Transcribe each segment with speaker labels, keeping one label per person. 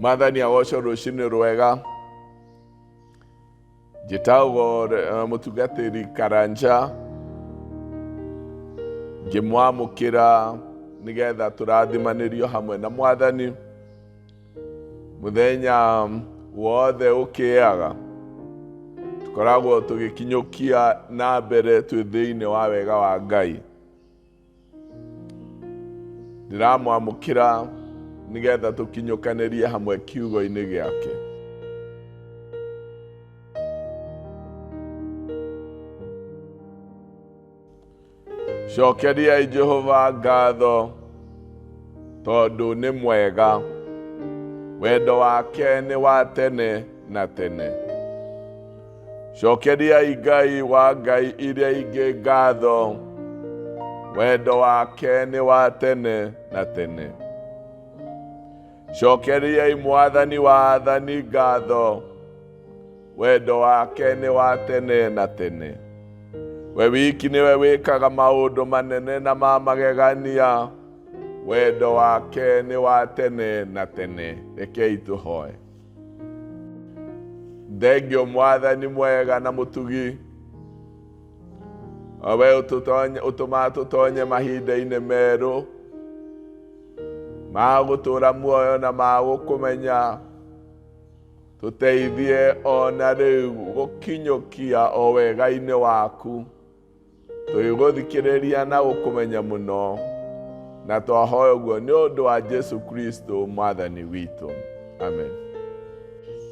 Speaker 1: Mwathani agoco rucini rwega. Njĩtagwo mũtungatĩri Karanja, ngĩmwamũkĩra nĩgetha tũrathimanĩrio hamwe na Mwathani mũthenya wothe ũkĩaga. Tũkoragwo tũgĩkinyũkia na mbere twĩ thĩinĩ wa wega wa Ngai. Ndĩramwamũkĩra nĩgetha tũkinyũkanĩrie hamwe kiugo-inĩ gĩake. Cokeriai Jehova ngatho tondũ nĩ mwega, wendo wake nĩ wa tene na tene. Cokeriai Ngai wa ngai iria ingĩ ngatho, wendo wake nĩ wa tene na tene. Cokeriai Mwathani wa athani ngatho, wendo wake nĩ wa tene na tene. We wiki nĩwe wĩkaga maũndũ manene na ma magegania, wendo wake nĩ wa tene na tene. Rekei tũhoe. Thengio Mwathani mwega na mũtugi, we ũtũmaga tũtonye mahinda-inĩ merũ ma gũtũũra muoyo na ma gũkũmenya. Tũteithie ona rĩu gũkinyũkia o wega-inĩ waku, tũgĩgũthikĩrĩria na gũkũmenya mũno, na twahoya ũguo nĩ ũndũ wa Jesu Kristo Mwathani witũ. Amen.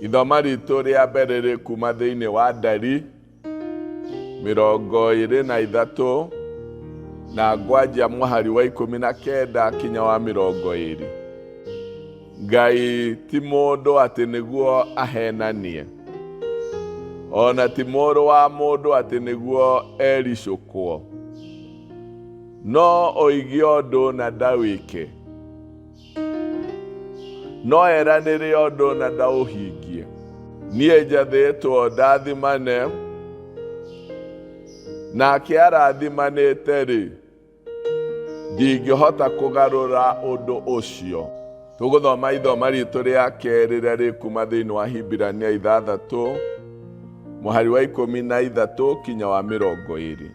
Speaker 1: Ithoma ritũ rĩa mbere rĩ kuma thĩinĩ wa Ndari 23 na ngwanjia mũhari wa 19 kinya wa 20. Ngai ti mũndũ atĩ nĩguo ahenanie, ona ti mũrũ wa mũndũ atĩ nĩguo ericũkwo. No oige ũndũ na ndawĩke, no eranĩre ũndũ na ndaũhingie. Niĩ njathĩtwo ndathimane, nake arathimanĩte-rĩ, ndingĩhota kũgarũra ũndũ ũcio. Tũgũthoma ithoma ritũ rĩa kerĩ rĩrĩa rĩ kuma thĩinĩ wa Hibirania 6 mũhari wa 13 kinya wa 20.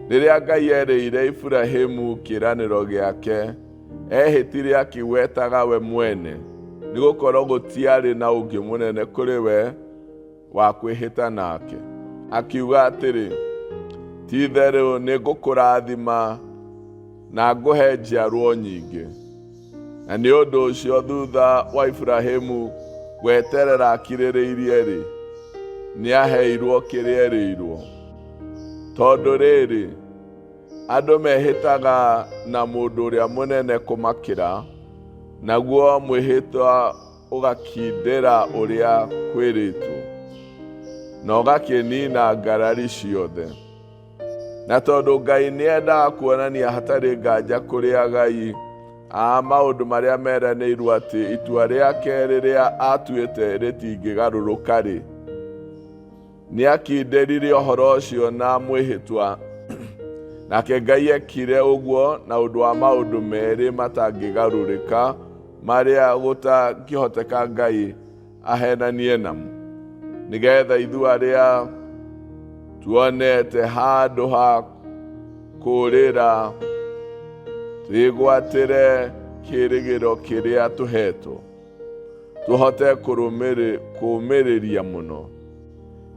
Speaker 1: Rĩrĩa Ngai erĩire Iburahĩmu kĩĩranĩro gĩake, ehĩtire akĩgwetaga we mwene, nĩgũkorwo gũtiarĩ na ũngĩ mũnene kũrĩ we wa kwĩhĩta nake. Akiuga atĩrĩ, ti-itherũ nĩngũkũrathima na ngũhe njiarwa nyingĩ. Na nĩ ũndũ ũcio thutha wa Iburahĩmu gweterera akirĩrĩirie-rĩ, nĩaheirwo kĩrĩa erĩirwo. Tondũ rĩrĩ, andũ mehĩtaga na mũndũ ũrĩa mũnene kũmakĩra, naguo mwĩhĩtwa ũgakindĩra ũrĩa kwĩrĩtwo, na ũgakĩnina ngarari ciothe. Na tondũ Ngai nĩendaga kuonania hatarĩ nganja kũrĩ agai maũndũ marĩa meranĩirwo atĩ itua rĩake rĩrĩa atuĩte rĩtingĩgarũrũka-rĩ, nĩakindĩrire ũhoro ũcio na mwĩhĩtwa. Nake Ngai ekire ũguo na ũndũ wa maũndũ merĩ matangĩgarũrĩka, marĩa gũtangĩhoteka Ngai ahenanie namo, nĩgetha ithuĩ arĩa tuonete handũ ha kũũrĩra twĩgwatĩre kĩĩrĩgĩro kĩrĩa tũhetwo, tũhote kũũmĩrĩria mũno.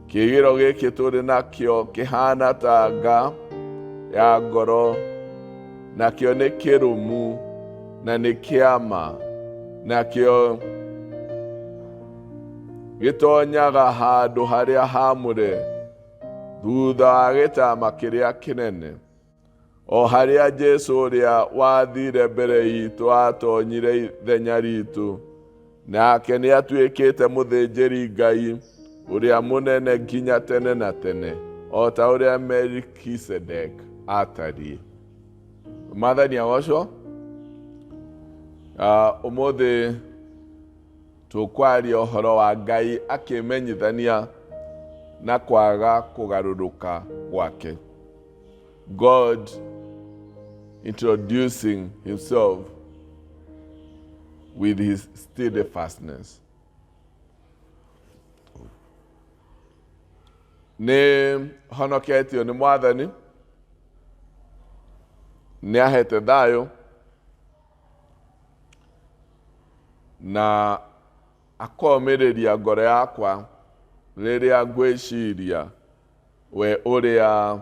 Speaker 1: Kĩĩgĩro gĩkĩ tũrĩ nakĩo kĩhana ta nga ya ngoro, nakĩo nĩ kĩrũmu na nĩ kĩama, nakĩo gĩtonyaga handũ harĩa haamũre thutha wa gĩtama kĩrĩa kĩnene, o harĩa Jesũ ũrĩa wathire mbere itũ atonyire ithenya ritũ, nake nĩatuĩkĩte mũthĩnjĩri Ngai ũrĩa mũnene nginya tene na tene, o ta ũrĩa Melkisedek atariĩ. Mwathani agocwo. Ũmũthĩ tũkwaria ũhoro wa Ngai akĩmenyithania na kwaga kũgarũrũka gwake. God introducing himself with his steadfastness. Nĩ honoketio nĩ Mwathani, nĩ ahete thayũ, na akomĩrĩria ngoro yakwa rĩrĩa ngwĩciria we ũrĩa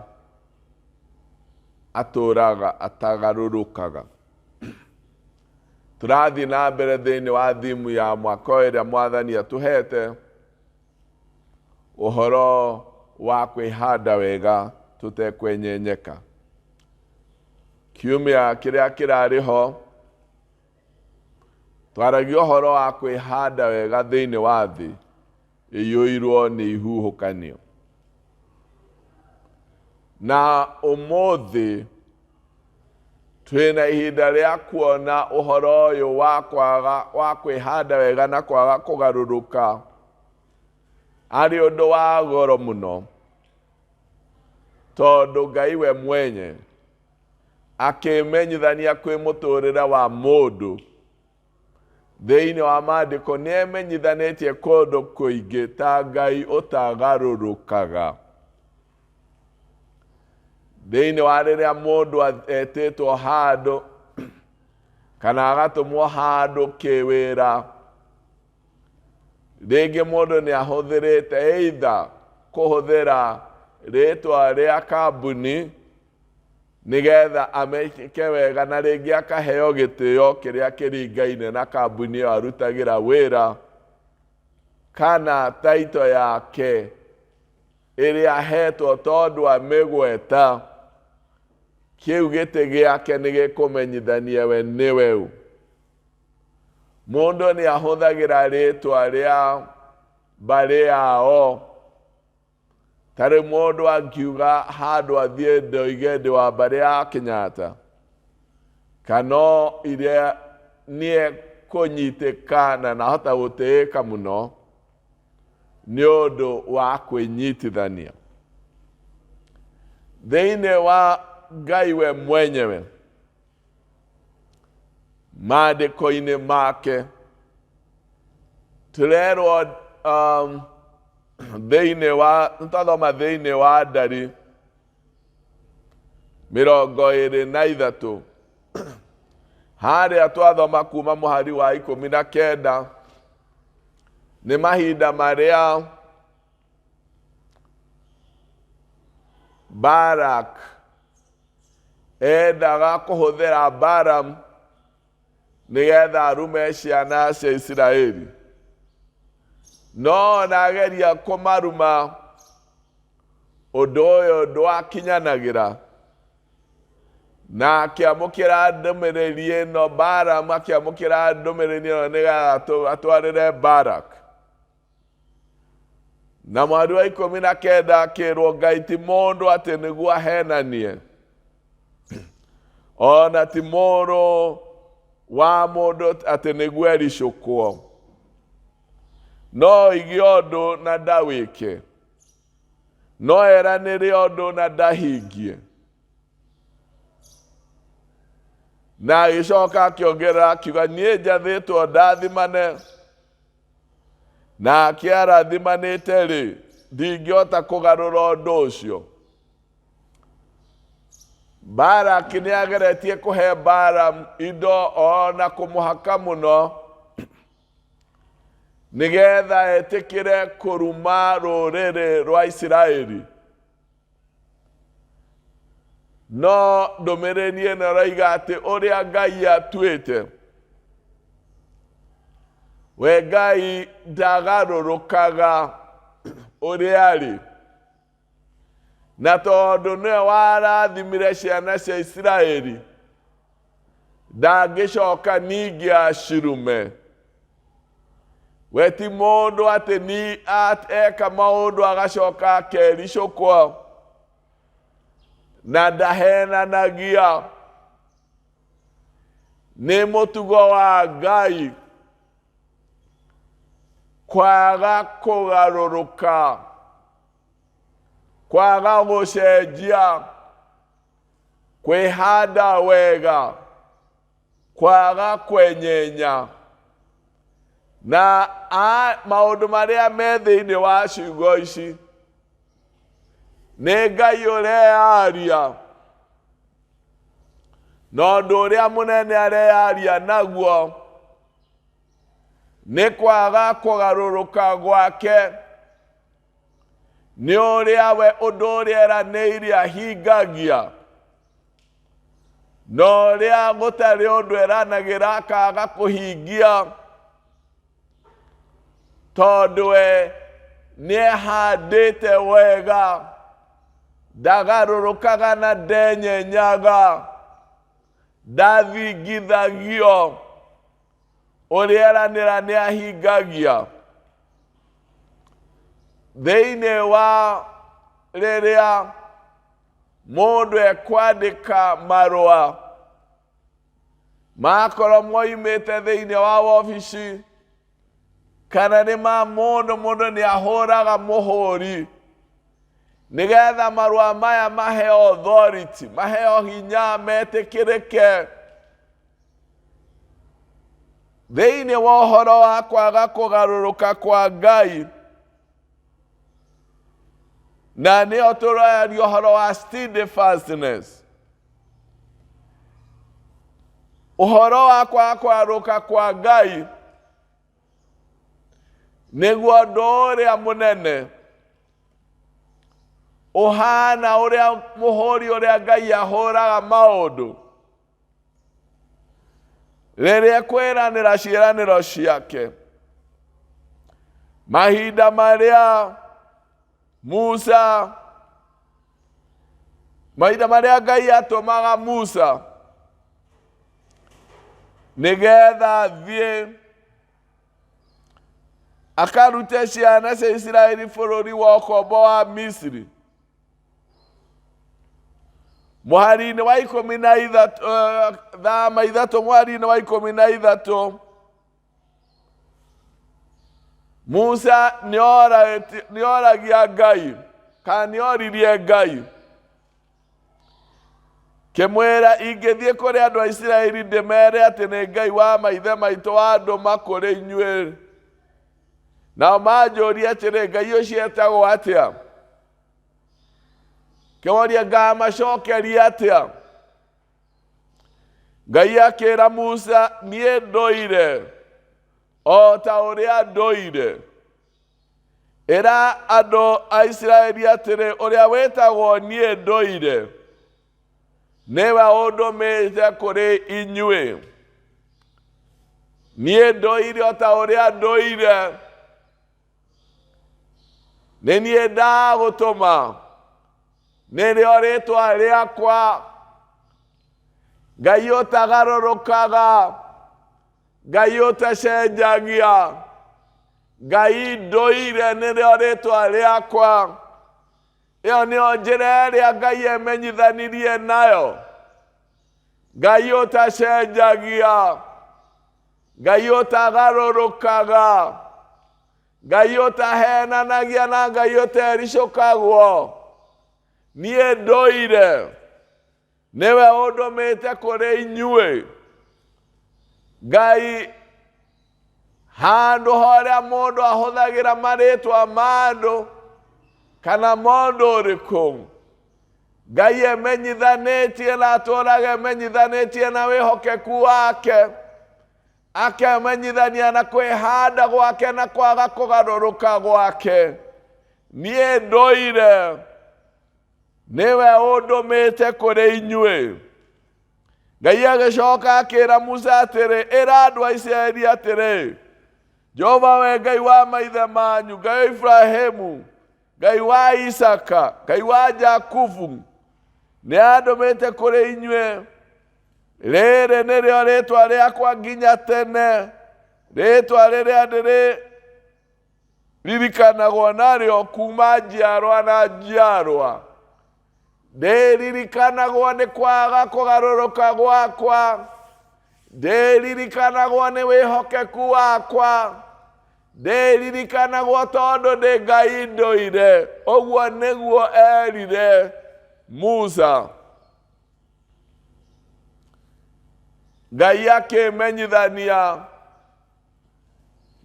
Speaker 1: atũraga atagarũrũkaga. Tũrathiĩ na mbere thĩinĩ wa thimu ya mwaka ĩrĩa Mwathani atũhete, ũhoro wa kwĩhanda wega tũtekwenyenyeka. Kiumia kĩrĩa kĩrarĩ ho twaragia ũhoro wa kwĩhanda wega thĩinĩ wa thĩ ĩiyũirwo nĩ ihuhũkanio. Na ũmũthĩ twĩna ihinda rĩa kuona ũhoro ũyũ wa kwĩhanda wega na kwaga kũgarũrũka arĩ ũndũ wa goro mũno, tondũ Ngai we mwenye akĩmenyithania kwĩ mũtũrĩre wa mũndũ thĩinĩ wa maandĩko nĩemenyithanĩtie kũndũ kũingĩ ta Ngai ũtagarũrũkaga. Thĩinĩ wa rĩrĩa mũndũ etĩtwo handũ kana agatũmwo handũ kĩwĩra, rĩngĩ mũndũ nĩ ahũthĩrĩte either kũhũthĩra rĩtwa rĩa kambuni nĩgetha ameke wega, na rĩngĩ akaheo gĩtĩo kĩrĩa kĩringaine na kambuni ĩyo arutagĩra wĩra, kana taito yake ĩrĩa ahetwo tondũ amĩgweta, kĩu gĩtĩ gĩake nĩgĩkũmenyithania we nĩwe ũ. Mũndũ nĩ ahũthagĩra rĩtwa rĩa mbarĩ yao. Tarĩ mũndũ angiuga handũ athiĩ ndoige ndĩ wa mbarĩ ya Kenyatta, kana iria niĩ kũnyitĩka na nahota gũtĩĩka mũno nĩ ũndũ wa kwĩnyitithania. Thĩinĩ wa Ngai we mwenyewe maandĩko-inĩ make tũrerwo nĩtwathoma thĩinĩ wa Ndari 23 harĩa twathoma kuma mũhari wa 19, nĩ mahinda marĩa Barak endaga kũhũthĩra Balaam nĩgetha arume ciana cia Isiraeli, no nageria kũmaruma ũndũ ũyũ ndwakinyanagĩra, na akĩamũkĩra ndũmĩrĩri ĩno. Balaam akĩamũkĩra ndũmĩrĩri ĩno nĩgetha atwarĩre Barak, na mweri wa 19 akĩrwo Ngai ti mũndũ atĩ nĩguo ahenanie, ona ti mũrũ wa mũndũ atĩ nĩguo ericũkwo, no oige ũndũ na ndawĩke, no eranĩre ũndũ na ndahingie. Na agĩcoka akĩongerera akiuga, niĩ njathĩtwo ndathimane, na akĩarathimanĩte-rĩ, ndingĩhota kũgarũra ũndũ ũcio. Barak nĩageretie kũhe Balaam indo ona kũmũhaka mũno nĩgetha etĩkĩre kũruma rũrĩrĩ rwa Isiraeli, no ndũmĩrĩri ĩno ĩroiga atĩ ũrĩa Ngai atuĩte, we Ngai ndagarũrũkaga ũrĩa arĩ, na tondũ nĩwe warathimire ciana cia Isiraeli, ndangĩcoka ningĩ acirume. We ti mũndũ atĩ ni eka maũndũ agacoka akericũkwo, na ndahenanagia. Nĩ mũtugo wa Ngai kwaga kũgarũrũka, kwaga gũcenjia, kwĩhanda wega, kwaga kwenyenya, na maũndũ marĩa me thĩinĩ wa ciugo ici nĩ Ngai ũreyaria, na ũndũ ũrĩa mũnene areyaria naguo nĩ kwaga kũgarũrũka gwake, nĩ ũrĩa we ũndũ ũrĩa eranĩire ahingagia, na ũrĩa gũtarĩ ũndũ eranagĩra akaga kũhingia, tondũ we nĩehandĩte wega, ndagarũrũkaga na ndenyenyaga, ndathingithagio, ũrĩa eranĩra nĩahingagia. Thĩinĩ wa rĩrĩa mũndũ ekwandĩka marũa makorwo moimĩte thĩinĩ wa wabici, kana nĩ ma mũndũ nĩahũraga mũhũri, nĩgetha marũa maya maheo authority, maheo hinya, metĩkĩrĩke. Thĩinĩ wa ũhoro wa kwaga kũgarũrũka kwa Ngai, na nĩyo tũroyaria ũhoro wa steadfastness, ũhoro wa kwaga kũgarũrũka kwa Ngai nĩguo ũndũ ũrĩa mũnene ũhana ũrĩa mũhũri ũrĩa Ngai ahũraga maũndũ rĩrĩa kwĩranĩra ciĩranĩro ciake. Mahinda marĩa Ngai atũmaga Musa nĩgetha thiĩ akarute ciana cia Isiraeli bũrũri wa ũkombo wa Misiri, mũhari-inĩ wa 13 thama 3 mweri-inĩ wa 13 Musa nĩoragia Ngai, kana nĩoririe Ngai, kĩmwĩra ingĩthiĩ kũrĩ andũ a Isiraeli ndĩmere atĩ nĩ Ngai wa maithe maitũ wandũma kũrĩ inyuĩ, nao manjũria atĩrĩ, Ngai ũcio etagwo atĩa? Kĩmoria ngamacokeria atĩa? Ngai akĩra Musa, niĩ ndũire o ta ũrĩa ndũire. Ĩra andũ a Isiraeli atĩrĩ, ũrĩa wĩtagwo niĩ ndũire nĩwe ũndũmĩte kũrĩ inyuĩ. Niĩ ndũire o ta ũrĩa ndũire, nĩ niĩ ndagũtũma, nĩrĩo rĩĩtwa rĩakwa. Ngai ũtagarũrũkaga, Ngai ũtacenjagia, Ngai ndũire nĩrĩo rĩĩtwa rĩakwa. Ĩyo nĩyo njĩra ĩrĩa Ngai emenyithanirie nayo. Ngai ũtacenjagia, Ngai ũtagarũrũkaga, Ngai ũtahenanagia na Ngai ũtericũkagwo. Niĩ ndũire, nĩwe ũndũmĩte kũrĩ inyuĩ. Ngai handũ harĩa mũndũ ahũthagĩra marĩtwa ma andũ kana mũndũ ũrĩkũ, Ngai emenyithanĩtie na atũũraga emenyithanĩtie na wĩhokeku wake, akemenyithania na kwĩhanda gwake na kwaga kũgarũrũka gwake. Niĩ ndũire, nĩwe ũndũmĩte kũrĩ inyuĩ. Ngai agĩcoka akĩra Musa atĩrĩ, ĩra andũ a Isiraeli atĩrĩ, Jehova we Ngai wa maithe manyu, Ngai wa Ibrahimu, Ngai wa Isaka, Ngai wa Jakubu, nĩandũmĩte kũrĩ inyuĩ. Rĩrĩ nĩrĩo rĩĩtwa rĩakwa nginya tene, rĩĩtwa rĩrĩa ndĩririkanagwo narĩo kuma njiarwa na njiarwa. Ndĩririkanagwo nĩ kwaga kũgarũrũka gwakwa, ndĩririkanagwo nĩ wĩhokeku wakwa, ndĩririkanagwo tondũ ndĩ Ngai ndũire. Ũguo nĩguo erire Musa. Ngai akĩmenyithania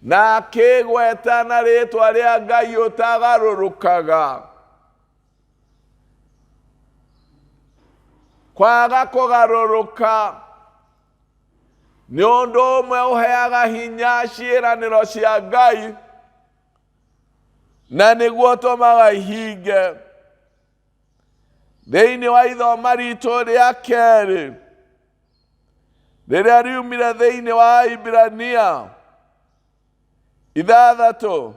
Speaker 1: na akĩgweta na rĩtwa rĩa Ngai ũtagarũrũkaga. Kwaga kũgarũrũka nĩ ũndũ ũmwe ũheaga hinya ciĩranĩro cia Ngai, na nĩguo ũtũmaga ihinge. Thĩinĩ wa ithoma ritũ rĩa kerĩ rĩrĩa riumire thĩinĩ wa Ibrania 6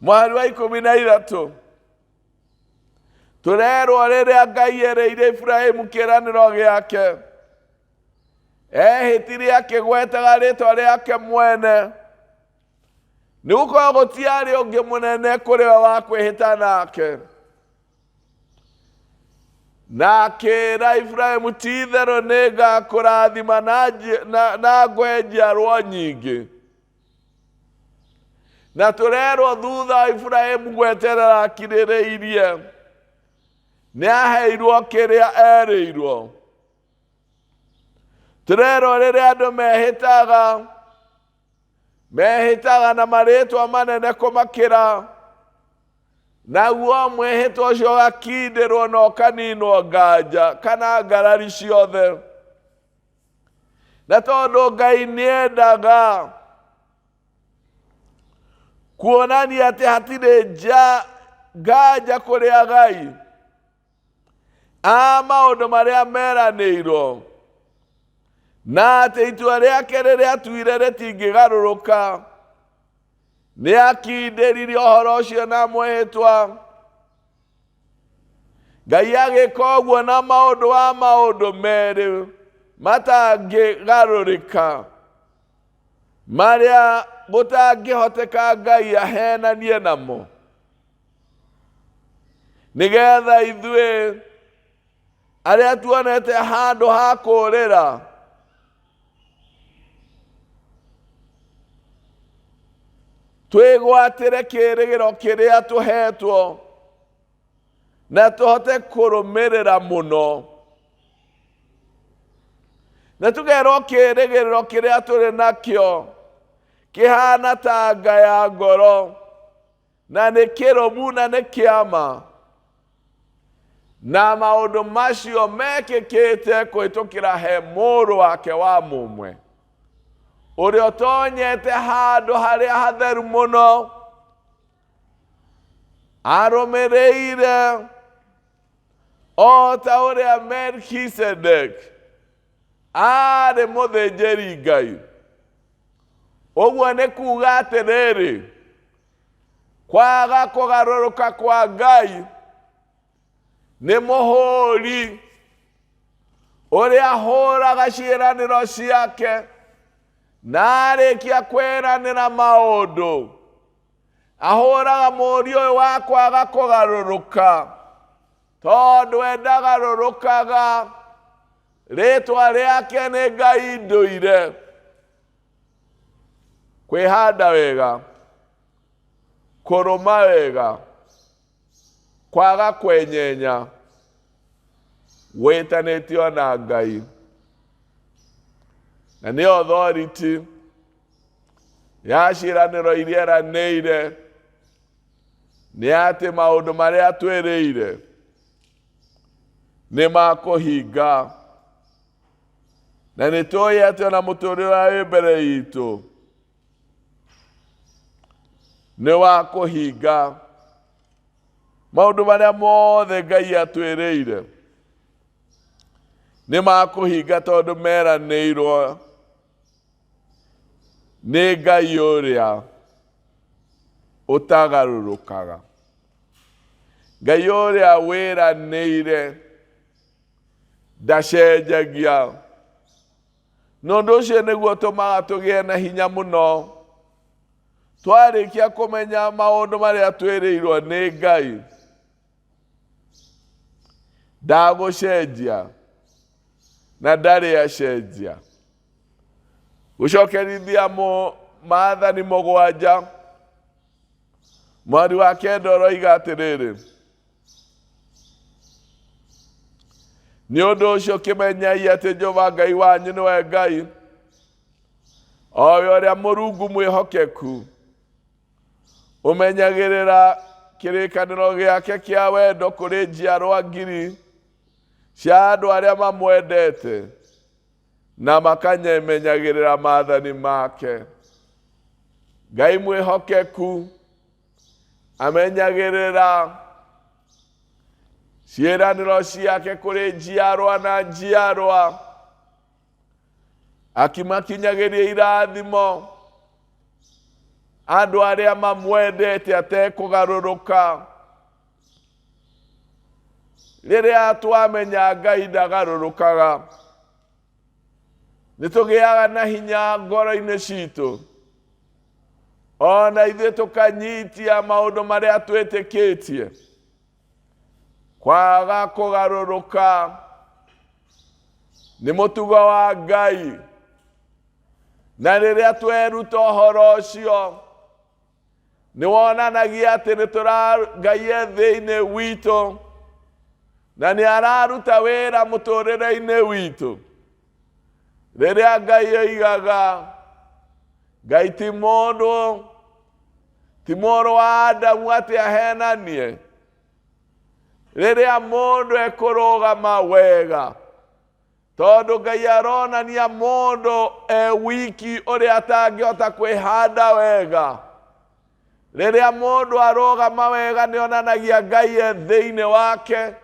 Speaker 1: mũhari wa 13, tũrerwo rĩrĩa Ngai ereire Ibrahimu kĩĩranĩro gĩake, ehĩtire akĩgwetaga rĩtwa rĩake mwene, nĩgũkorwo gũtiarĩ ũngĩ mũnene kũrĩ we wa kwĩhĩta nake. Na akĩĩra Ibrahimu, ti-itherũ nĩngakũrathima na ngũhe njiarwa nyingĩ. Na tũrerwo thutha wa Ibrahimu gweterera akirĩrĩirie, nĩaheirwo kĩrĩa erĩirwo. Tũrerwo rĩrĩa andũ mehĩtaga na marĩtwa manene kũmakĩra, naguo mwĩhĩtwa ũcio ũgakindĩrwo na ũkaninwo nganja kana ngarari ciothe. Na tondũ Ngai nĩendaga kuonania atĩ hatirĩ nganja kũrĩ Ngai maũndũ marĩa meranĩirwo, na atĩ itua rĩake rĩrĩa atuire rĩtingĩgarũrũka, nĩakindĩrire ũhoro ũcio na mwĩhĩtwa. Ngai agĩka ũguo na maũndũ merĩ matangĩgarũrĩka, marĩa gũtangĩhoteka Ngai ahenanie namo, nĩgetha ithuĩ arĩa tuonete handũ ha kũũrĩra twĩgwatĩre kĩĩrĩgĩro kĩrĩa tũhetwo, na tũhote kũrũmĩrĩra mũno. Na tũgerwo kĩĩrĩgĩrĩro kĩrĩa tũrĩ nakĩo kĩhana ta nga ya ngoro, na nĩ kĩrũmu na nĩ kĩama, na maũndũ macio mekĩkĩte kũhĩtũkĩra he mũrũ wake wa mũmwe, ũrĩa ũtonyete handũ harĩa hatheru mũno, arũmĩrĩire o ta ũrĩa Melkisedeki arĩ mũthĩnjĩri Ngai. Ũguo nĩ kuuga atĩrĩrĩ, kwaga kũgarũrũka kwa Ngai nĩ mũhũri ũrĩa ahũraga ciĩranĩro ciake, na arĩkia kwĩranĩra maũndũ ahũraga mũri ũyũ wa kwaga kũgarũrũka, tondũ we ndagarũrũkaga. Rĩtwa rĩake nĩ Ngai ndũire. Kwĩhanda wega, kũrũma wega, kwaga kwenyenya, wĩtanĩtio na Ngai. Na nĩ authority ya ciĩranĩro iria eranĩire, nĩ atĩ maũndũ marĩa twĩrĩire nĩ makũhinga. Na nĩ tũĩ atĩ ona mũtũũrĩre ũrĩa wĩ mbere itũ nĩ wa kũhinga. Maũndũ marĩa mothe Ngai atwĩrĩire nĩ makũhinga, tondũ meranĩirwo nĩ Ngai ũrĩa ũtagarũrũkaga, Ngai ũrĩa wĩranĩire ndacenjagia. Nũndũ ũcio nĩguo ũtũmaga tũgĩe na hinya mũno twarĩkia kũmenya maũndũ marĩa twĩrĩirwo nĩ Ngai. Ndagũcenjia na ndarĩ acenjia. Gũcokerithia Maathani 7 mweri wa 9 ũroiga atĩrĩrĩ, nĩ ũndũ ũcio kĩmenyai atĩ Jehova Ngai wanyu nĩwe Ngai, owe oria Mũrungu mwĩhokeku ũmenyagĩrĩra kĩrĩkanĩro gĩake kĩa wendo kũrĩ njiarwa ngiri cia andũ arĩa mamwendete na makanyemenyagĩrĩra maathani make. Ngai mwĩhokeku amenyagĩrĩra ciĩranĩro ciake kũrĩ njiarwa na njiarwa, akimakinyagĩria irathimo andũ arĩa mamwendete atekũgarũrũka. Rĩrĩa twamenya Ngai ndagarũrũkaga, nĩtũgĩaga na hinya ngoro-inĩ citũ, ona ithuĩ tũkanyitia maũndũ marĩa twĩtĩkĩtie. Kwaga kũgarũrũka nĩ mũtugo wa Ngai, na rĩrĩa tweruta ũhoro ũcio nĩ wonanagia atĩ Ngai thĩinĩ witũ na nĩ araruta wĩra mũtũrĩre-inĩ witũ. Rĩrĩa Ngai oigaga, Ngai ti mũndũ wa Adamu atĩ ahenanie. Rĩrĩa mũndũ ekũrũgama wega, tondũ Ngai aronania mũndũ wiki ũrĩa atangĩhota kwĩhanda wega. Rĩrĩa mũndũ arũgama wega nĩonanagia Ngai thĩinĩ wake.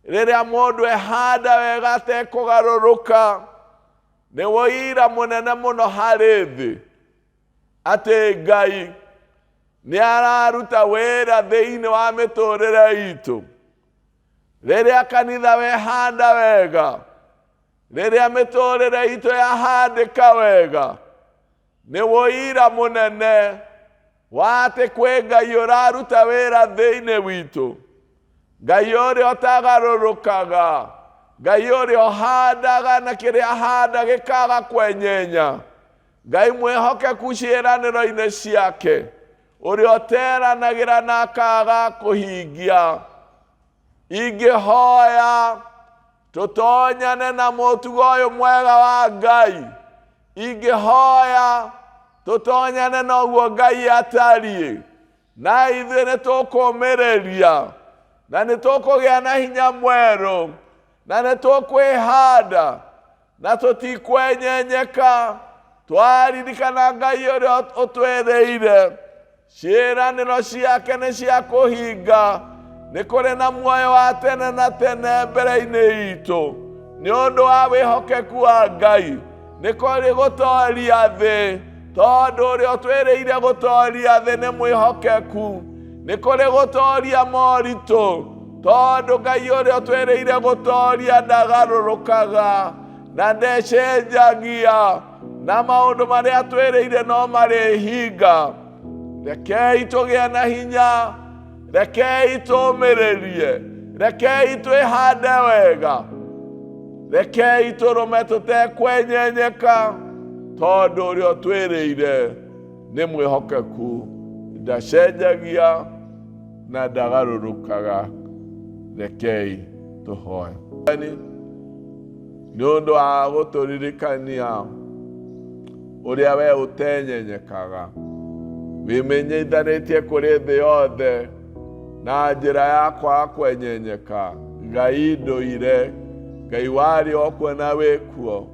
Speaker 1: Rĩrĩa mũndũ ehanda wega atekũgarũrũka, nĩ ũira mũnene mũno harĩ thĩ atĩ Ngai nĩ araruta wĩra thĩinĩ wa mĩtũrĩre itũ. Rĩrĩa kanitha wehanda wega, rĩrĩa mĩtũrĩre itũ yahandĩka wega, nĩ ũira mũnene wa atĩ kwĩ Ngai ũraruta wĩra thĩinĩ witũ. Ngai ũrĩa ũtagarũrũkaga, Ngai ũrĩa ũhandaga na kĩrĩa ahanda gĩkaga kwenyenya. Ngai mwĩhokeku ciĩranĩro-inĩ ciake, ũrĩa ũteranagĩra na akaga kũhingia. Ingĩhoya tũtonyane na mũtugo ũyũ mwega wa Ngai. Ingĩhoya tũtonyane na ũguo Ngai atariĩ, na ithuĩ nĩtũkũmĩrĩria, na nĩtũkũgĩa na hinya mwerũ, na nĩtũkwĩhanda, na tũtikwenyenyeka. Twaririkana Ngai ũrĩa ũtwĩrĩire ciĩranĩro ciake nĩ cia kũhinga. Nĩ kũrĩ na muoyo wa tene na tene mbere-inĩ itũ nĩ ũndũ wa wĩhokeku wa Ngai. Nĩ kũrĩ gũtooria thĩ, tondũ ũrĩa ũtwĩrĩire gũtooria thĩ nĩ mwĩhokeku. Nĩ kũrĩ gũtooria moritũ, tondũ Ngai ũrĩa ũtwĩrĩire gũtooria ndagarũrũkaga na ndecenjagia, na maũndũ marĩa atwĩrĩire no marĩhinga. Rekei tũgĩe na hinya, rekei tũmĩrĩrie, rekei twĩhande wega, rekei tũrũme tũtekwenyenyeka, tondũ ũrĩa ũtwĩrĩire nĩ mwĩhokeku, ndacenjagia na ndagarũrũkaga. Rekei tũhoe. Nĩ ũndũ wa gũtũririkania ũrĩa we ũtenyenyekaga, wĩmenyithanĩtie kũrĩ thĩ yothe na njĩra yakwa kwenyenyeka. Ngai ndũire, Ngai warĩ okuo na wĩkuo,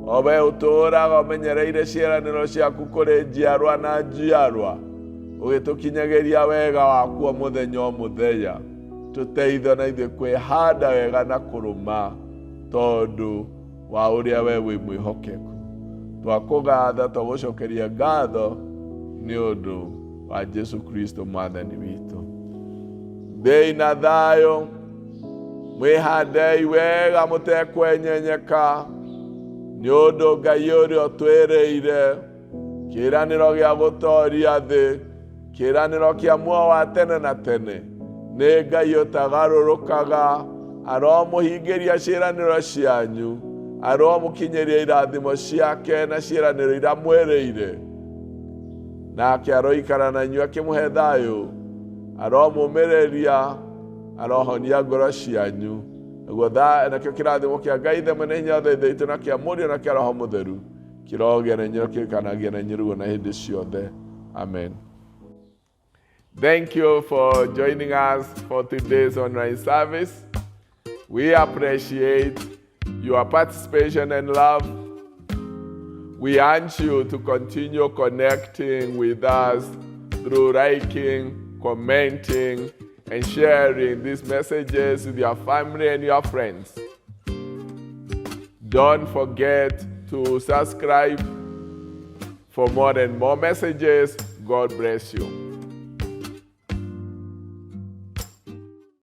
Speaker 1: o we ũtũũraga ũmenyereire ciĩranĩro ciaku kũrĩ njiarwa na njiarwa, ũgĩtũkinyagĩria wega wakuo mũthenya o mũthenya. Tũteithie na ithuĩ kwĩhanda wega na kũrũma, tondũ wa ũrĩa we wĩ mwĩhokeku. Twakũgatha, twagũcokeria ngatho nĩ ũndũ wa Jesu Kristo mwathani witũ. Thĩ na thayũ, mwĩhandei wega mũtekwenyenyeka, nĩ ũndũ Ngai ũrĩa ũtwĩrĩire kĩĩranĩro gĩa gũtooria thĩ, kĩĩranĩro kĩa muoyo wa tene na tene, nĩ Ngai ũtagarũrũkaga. Aromũhingĩria ciĩranĩro cianyu, aromũkinyĩria irathimo ciake na ciĩranĩro iria mwĩrĩire, nake aroikara na inyuĩ akĩmũhe thayũ, aromũmĩrĩria, arohonia ngoro cianyu. Nakĩo kĩrathimo kĩa Ngai Ithe Mwene Hinya Wothe Ithe Itũ na kĩa Mũriũ na kĩa Roho Mũtheru kirogene nyoke kana gene nyiru na hede shiode. Amen. Thank you for joining us for today's online service. We appreciate your participation and love. We urge you to continue connecting with us through liking, commenting, and sharing these messages with your family and your friends. Don't forget to subscribe for more and more messages. God bless you.